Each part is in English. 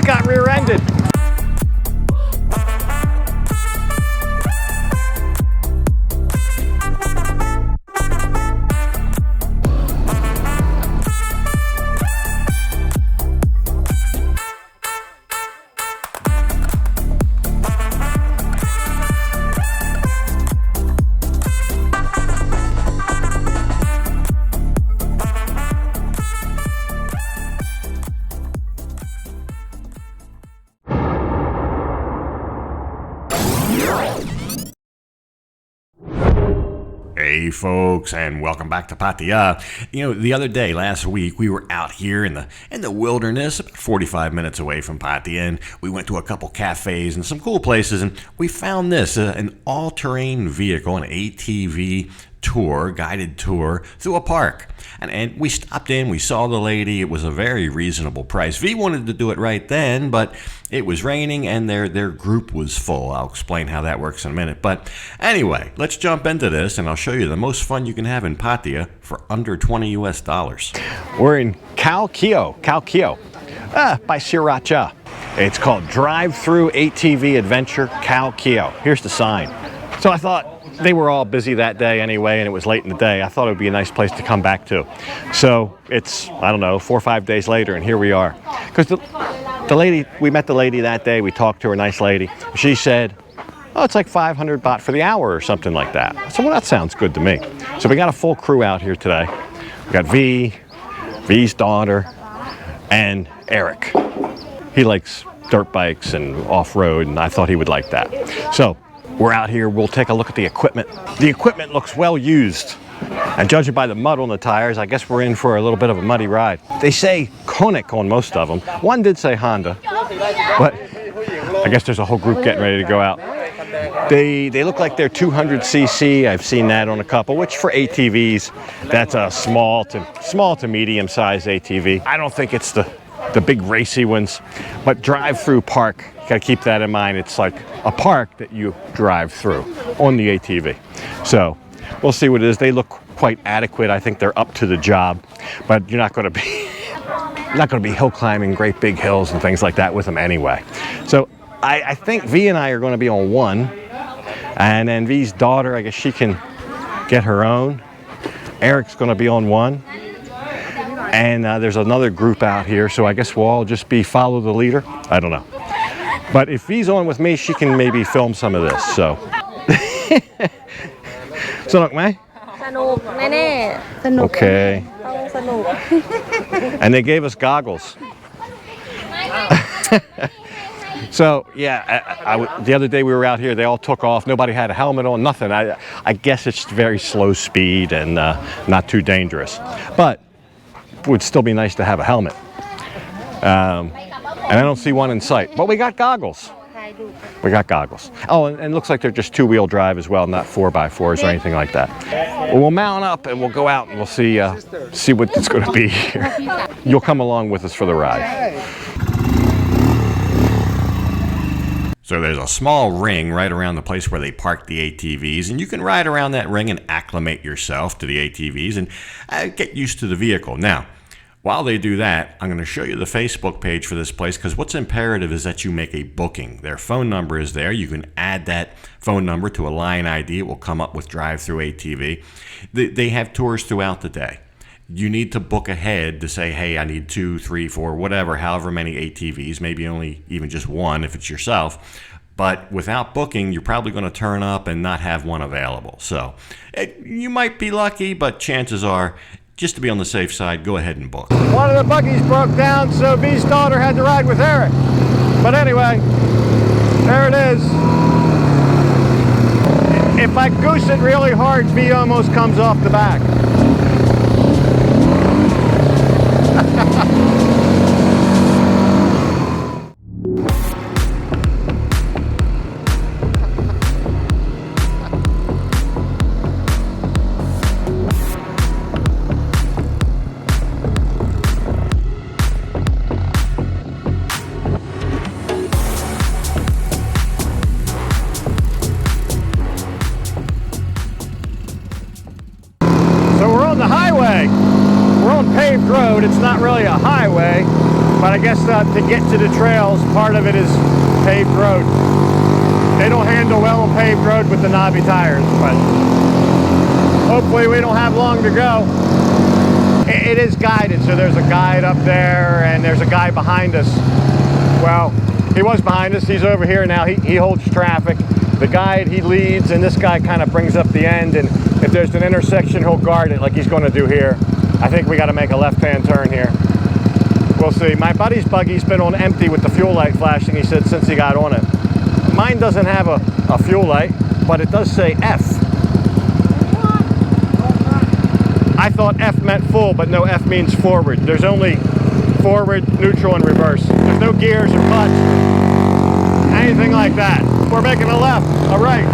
just got rear-ended. Hey folks, and welcome back to Pattaya. You know, the other day, last week, we were out here in the wilderness, about 45 minutes away from Pattaya, and we went to a couple cafes and some cool places, and we found this, an all-terrain vehicle, an ATV tour, guided tour through a park. And we stopped in, we saw the lady. It was a very reasonable price. V wanted to do it right then, but it was raining and their group was full. I'll explain how that works in a minute. But anyway, let's jump into this and I'll show you the most fun you can have in Pattaya for under $20 US. We're in Khao Kio by Sriracha. It's called Drive-Through ATV Adventure Khao Kio. Here's the sign. So I thought, they were all busy that day anyway, and it was late in the day. I thought it would be a nice place to come back to. So it's, I don't know, 4 or 5 days later, and here we are. Because the lady, we met the lady that day, we talked to her, nice lady. She said, oh, it's like 500 baht for the hour or something like that. So well, that sounds good to me. So we got a full crew out here today. We got V's daughter, and Eric. He likes dirt bikes and off-road, and I thought he would like that. So we're out here, we'll take a look at the equipment. The equipment looks well used. And judging by the mud on the tires, I guess we're in for a little bit of a muddy ride. They say Konik on most of them. One did say Honda, but I guess there's a whole group getting ready to go out. They look like they're 200cc. I've seen that on a couple, which for ATVs, that's a small to medium size ATV. I don't think it's the big racy ones, but drive-through park, you gotta keep that in mind. It's like a park that you drive through on the ATV. So we'll see what it is. They look quite adequate. I think they're up to the job, but you're not gonna be hill climbing great big hills and things like that with them anyway. So I think V and I are gonna be on one, and then V's daughter, I guess she can get her own. Eric's gonna be on one. And there's another group out here, so I guess we'll all just follow the leader. I don't know. But if V's on with me, she can maybe film some of this, so. Okay. And they gave us goggles. So, yeah, the other day we were out here, they all took off. Nobody had a helmet on, nothing. I guess it's very slow speed and not too dangerous. But it would still be nice to have a helmet. And I don't see one in sight, but we got goggles. We got goggles. Oh, and it looks like they're just two-wheel drive as well, not 4x4s or anything like that. Well, we'll mount up and we'll go out and we'll see what it's going to be here. You'll come along with us for the ride. So there's a small ring right around the place where they park the ATVs, and you can ride around that ring and acclimate yourself to the ATVs and get used to the vehicle. Now, while they do that, I'm going to show you the Facebook page for this place, because what's imperative is that you make a booking. Their phone number is there. You can add that phone number to a line ID. It will come up with Drive-Through ATV. They have tours throughout the day. You need to book ahead to say, hey, I need 2, 3, 4, whatever, however many ATVs, maybe only even just one if it's yourself. But without booking, you're probably going to turn up and not have one available. So you might be lucky, but chances are, just to be on the safe side, go ahead and book. One of the buggies broke down, so V's daughter had to ride with Eric. But anyway, there it is. If I goose it really hard, V almost comes off the back. We're on paved road. It's not really a highway, But I guess to get to the trails, part of it is paved road. They don't handle well on paved road with the knobby tires, but hopefully we don't have long to go. It is guided, so there's a guide up there and there's a guy behind us. Well, he was behind us, he's over here now, he holds traffic. The guide, he leads, and this guy kind of brings up the end, and if there's an intersection, he'll guard it like he's going to do here. I think we got to make a left-hand turn here. We'll see. My buddy's buggy's been on empty with the fuel light flashing, he said, since he got on it. Mine doesn't have a fuel light, but it does say F. I thought F meant full, but no, F means forward. There's only forward, neutral, and reverse. There's no gears or clutch, anything like that. We're making a left, a right.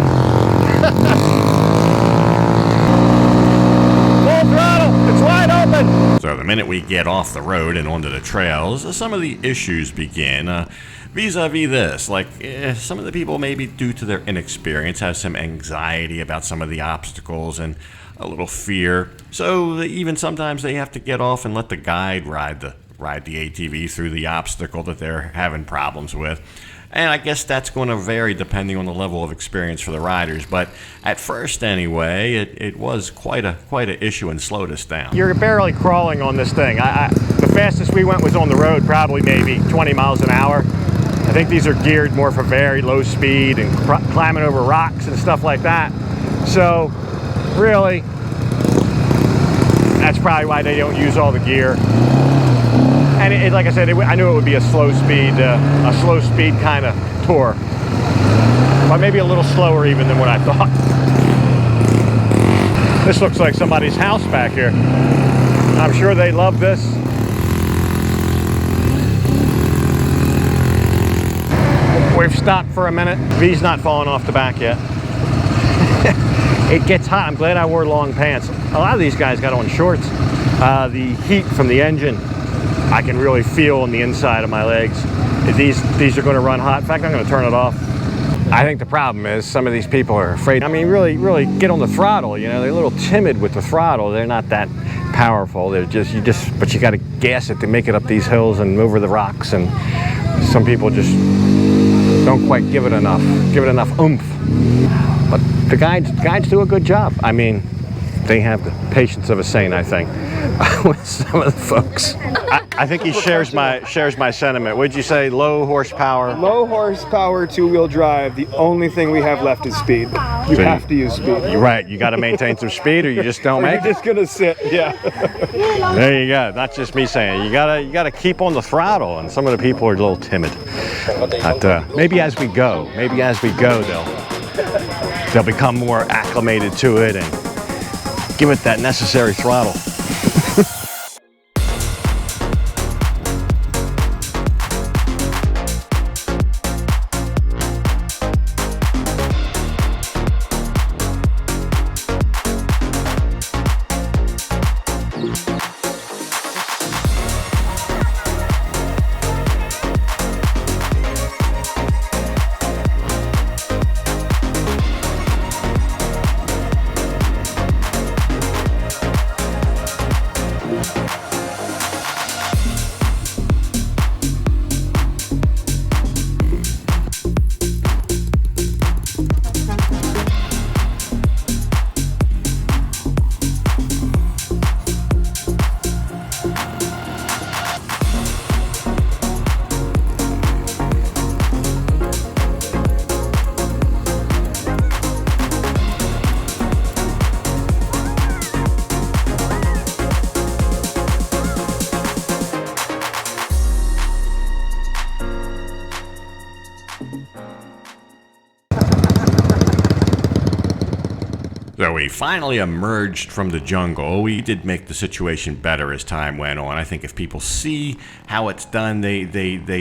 Full throttle, it's wide open. So the minute we get off the road and onto the trails, some of the issues begin. Vis-a-vis this, like some of the people, maybe due to their inexperience, have some anxiety about some of the obstacles and a little fear. So even sometimes they have to get off and let the guide ride the ATV through the obstacle that they're having problems with. And I guess that's going to vary depending on the level of experience for the riders. But at first, anyway, it was quite a issue and slowed us down. You're barely crawling on this thing. The fastest we went was on the road, probably maybe 20 miles an hour. I think these are geared more for very low speed and climbing over rocks and stuff like that. So, really, that's probably why they don't use all the gear. And like I said, I knew it would be a slow speed kind of tour, but maybe a little slower even than what I thought. This looks like somebody's house back here. I'm sure they love this. We've stopped for a minute. V's not falling off the back yet. It gets hot. I'm glad I wore long pants. A lot of these guys got on shorts. The heat from the engine, I can really feel on the inside of my legs. These are going to run hot. In fact, I'm going to turn it off. I think the problem is some of these people are afraid. I mean, really get on the throttle. You know, they're a little timid with the throttle. They're not that powerful. But you got to gas it to make it up these hills and over the rocks. And some people just don't quite give it enough oomph. But the guides do a good job. I mean, they have the patience of a saint, I think, with some of the folks. I think he shares my sentiment. Would you say low horsepower? Low horsepower, two-wheel drive. The only thing we have left is speed. You have to use speed. You're right. You got to maintain some speed, or you just don't make it. You're just gonna sit. Yeah. There you go. Not just me saying. You gotta keep on the throttle, and some of the people are a little timid. But maybe as we go, they'll become more acclimated to it and give it that necessary throttle. So we finally emerged from the jungle. We did make the situation better as time went on. I think if people see how it's done, they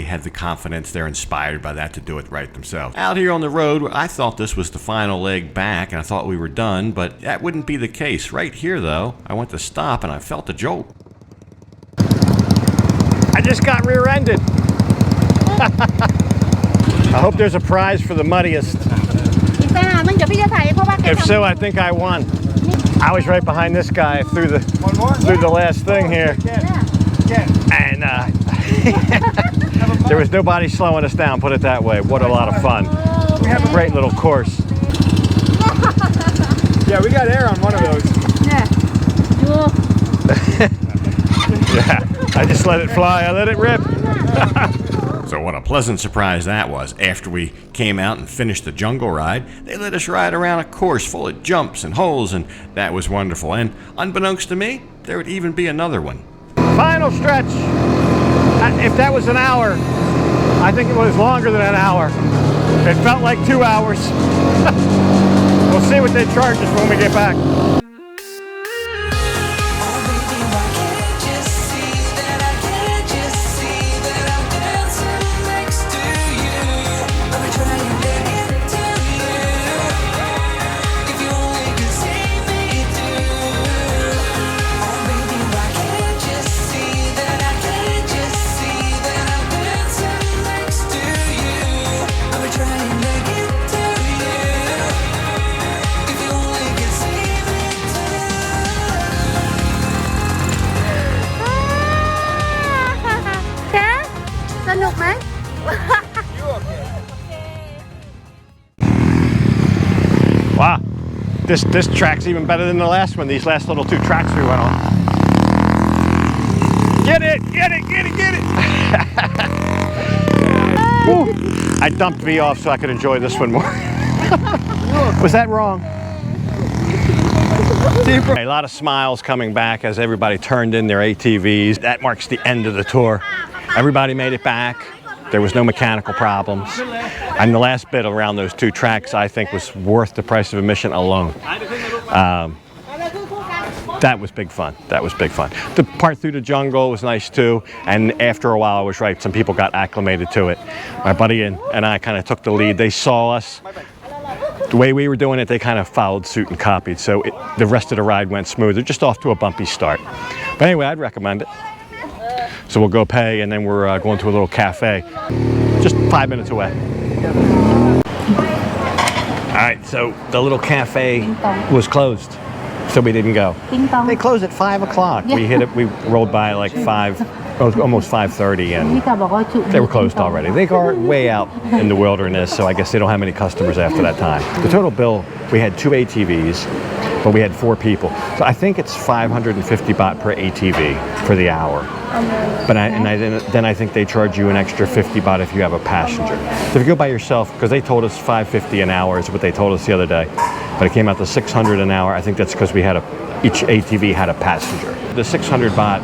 have the confidence, they're inspired by that to do it right themselves. Out here on the road, I thought this was the final leg back, and I thought we were done, but that wouldn't be the case. Right here, though, I went to stop, and I felt a jolt. I just got rear-ended. I hope there's a prize for the muddiest. If so, I think I won. I was right behind this guy through the last thing here, and There was nobody slowing us down, put it that way. What a lot of fun. We have a great little course. Yeah, we got air on one of those. Yeah. Yeah, I just let it fly, I let it rip. So what a pleasant surprise that was. After we came out and finished the jungle ride, they let us ride around a course full of jumps and holes, and that was wonderful. And unbeknownst to me, there would even be another one. Final stretch. If that was an hour, I think it was longer than an hour. It felt like 2 hours. We'll see what they charge us when we get back. Wow, this track's even better than the last one. These last little 2 tracks we went on. Get it, get it, get it, get it! Woo. I dumped V off so I could enjoy this one more. Was that wrong? A lot of smiles coming back as everybody turned in their ATVs. That marks the end of the tour. Everybody made it back. There was no mechanical problems. And the last bit around those 2 tracks, I think, was worth the price of admission alone. That was big fun. That was big fun. The part through the jungle was nice too. And after a while, I was right. Some people got acclimated to it. My buddy and I kind of took the lead. They saw us. The way we were doing it, they kind of followed suit and copied. So the rest of the ride went smoother, just off to a bumpy start. But anyway, I'd recommend it. So we'll go pay, and then we're going to a little cafe, just 5 minutes away. All right, so the little cafe was closed, so we didn't go. They close at 5 o'clock. We hit it. We rolled by like 5, almost 5:30, and they were closed already. They are way out in the wilderness, so I guess they don't have many customers after that time. The total bill, we had 2 ATVs, but we had 4 people. So I think it's 550 baht per ATV for the hour. But then I think they charge you an extra 50 baht if you have a passenger. So if you go by yourself, because they told us 550 an hour is what they told us the other day, but it came out to 600 an hour. I think that's because each ATV had a passenger. The 600 baht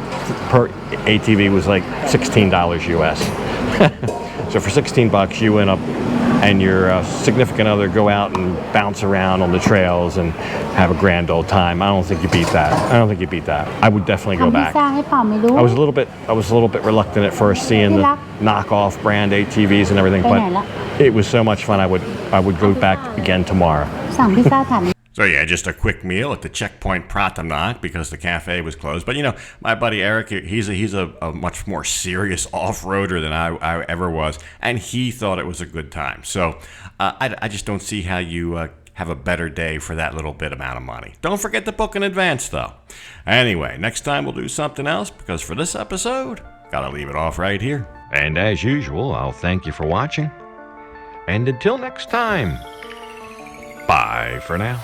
per ATV was like $16 US. So for 16 bucks, you and your significant other go out and bounce around on the trails and have a grand old time. I don't think you beat that. I don't think you beat that. I would definitely go back. I was a little bit reluctant at first seeing the knockoff brand ATVs and everything, but it was so much fun. I would go back again tomorrow. So yeah, just a quick meal at the checkpoint Pratamnak because the cafe was closed. But you know, my buddy Eric, he's a much more serious off-roader than I ever was, and he thought it was a good time. So I just don't see how you have a better day for that little bit amount of money. Don't forget to book in advance though. Anyway, next time we'll do something else because for this episode, gotta leave it off right here. And as usual, I'll thank you for watching. And until next time, bye for now.